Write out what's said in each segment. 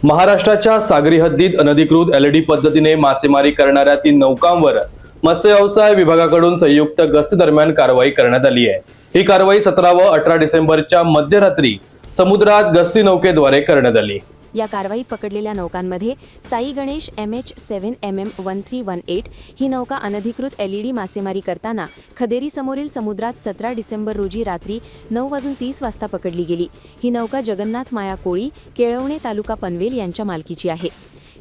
महाराष्ट्राच्या सागरी हद्दीत अनधिकृत एलईडी पद्धतीने मासेमारी करणाऱ्या 3 नौकांवर मत्स्य व्यवसाय विभागाकडून संयुक्त गस्त दरम्यान कारवाई करण्यात आली आहे। ही कारवाई 17 व 18 डिसेंबरच्या मध्यरात्री समुद्रात गस्ती नौकेद्वारे करण्यात आली। या कारवाईत पकडलेल्या नौकांमध्ये साई गणेश MH7MM1318 ही नौका अनधिकृत एलईडी मासेमारी करताना खदेरी समोरील समुद्रात 17 डिसेंबर रोजी रात्री 9:30 वाजता पकडली गेली। ही नौका जगन्नाथ माया कोळी, केळवणे तालुका पनवेल यांच्या मालकीची आहे।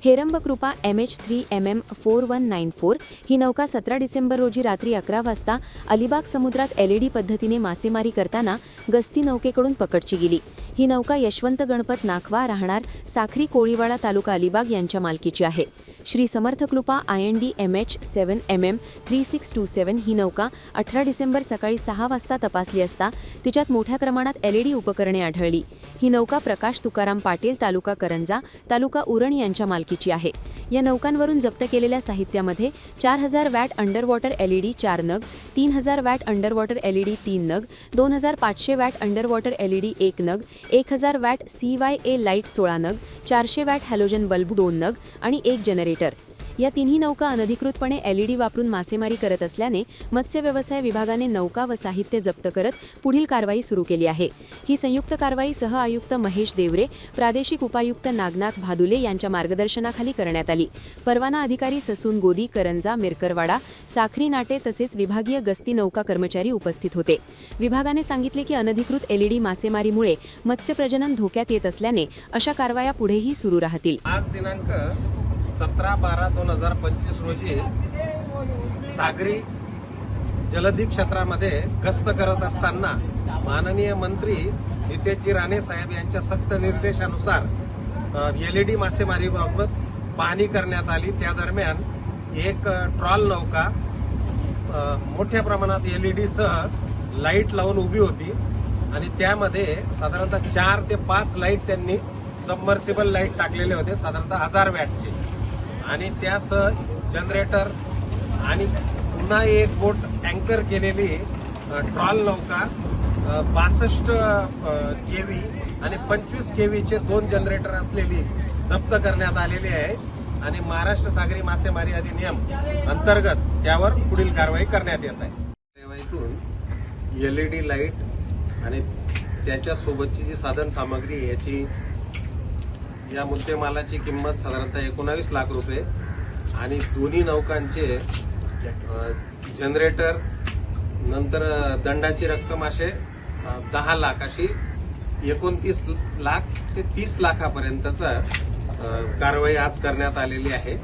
हेरंब कृपा MH3MM4194 ही नौका 17 डिसेंबर रोजी रात्री 11 वाजता अलिबाग समुद्रात एलईडी पद्धतीने मासेमारी करताना गस्ती नौकेकडून पकडची गेली। ही नौका यशवंत गणपत नाखवा राहणार साखरी कोळीवाडा तालुका अलिबाग यांच्या मालकीची आहे। श्री समर्थ कृपा IND MH7MM3627 ही नौका 18 डिसेंबर सकाळी 6 वाजता तपासली असता तिच्यात मोठ्या प्रमाणात एलईडी उपकरणे आढळली। ही नौका प्रकाश तुकाराम पाटील तालुका करंजा तालुका उरण यांच्या मालकीची आहे। या नौकांवरून जप्त केलेल्या साहित्यामध्ये 4000 वॅट अंडरवॉटर एलईडी 4 नग, 3000 वॅट अंडरवॉटर एलईडी 3 नग, 2500 वॅट अंडरवॉटर एलईडी 1 नग, 1000 वॅट CYA लाईट 16 नग, 400 वॅट हॅलोजन बल्ब 2 नग आणि 1 जनरेटर। या तिन्ही नौका अनधिकृतपणे एलईडी वापरून मासेमारी करत असल्याने मत्स्य व्यवसाय विभागाने नौका व साहित्य जप्त करत पुढील कारवाई सुरू केली आहे। ही संयुक्त कारवाई सह आयुक्त महेश देवरे, प्रादेशिक उपायुक्त नागनाथ भादुले यांच्या मार्गदर्शनाखाली करण्यात आली। परवाना अधिकारी ससून गोदी, करंजा, मिरकरवाडा, साखरी नाटे तसेच विभागीय गस्ती नौका कर्मचारी उपस्थित होते। विभागाने सांगितले की अनधिकृत एलईडी मासेमारीमुळे मत्स्य प्रजनन धोक्यात येत असल्याने अशा कारवाया पुढेही सुरू राहतील। आज दिनांक 17/12/2025 रोजी सागरी जलधी क्षेत्रामध्ये गस्त करत असताना माननीय मंत्री नितेशजी राणे साहेब यांच्या सक्त निर्देशानुसार एलईडी मासेमारीबाबत पाहणी करण्यात आली। त्या दरम्यान एक ट्रॉल नौका मोठ्या प्रमाणात एलईडी सह लाईट लावून उभी होती आणि त्यामध्ये साधारणतः 4 ते 5 लाईट त्यांनी सबमर्सिबल लाईट टाकलेले होते, साधारणतः 1000 वॅटचे, आणि त्यासह जनरेटर आणि पुन्हा एक बोट अँकर केलेली ट्रॉल नौका 62 केव्ही आणि 25 केव्हीचे 2 जनरेटर असलेली जप्त करण्यात आलेली आहे आणि महाराष्ट्र सागरी मासेमारी अधिनियम अंतर्गत त्यावर पुढील कारवाई करण्यात येत आहे। कारवाईतून एलईडी लाईट आणि त्याच्यासोबतची जी साधन सामग्री याची या मुद्देमालाची किंमत साधारणतः 19 लाख रुपये आणि दोन्ही नौकांचे जनरेटर नंतर दंडाची रक्कम असे 10 लाख अशी 29 लाख ते 30 लाखापर्यंतचा कारवाई आज करण्यात आलेली आहे।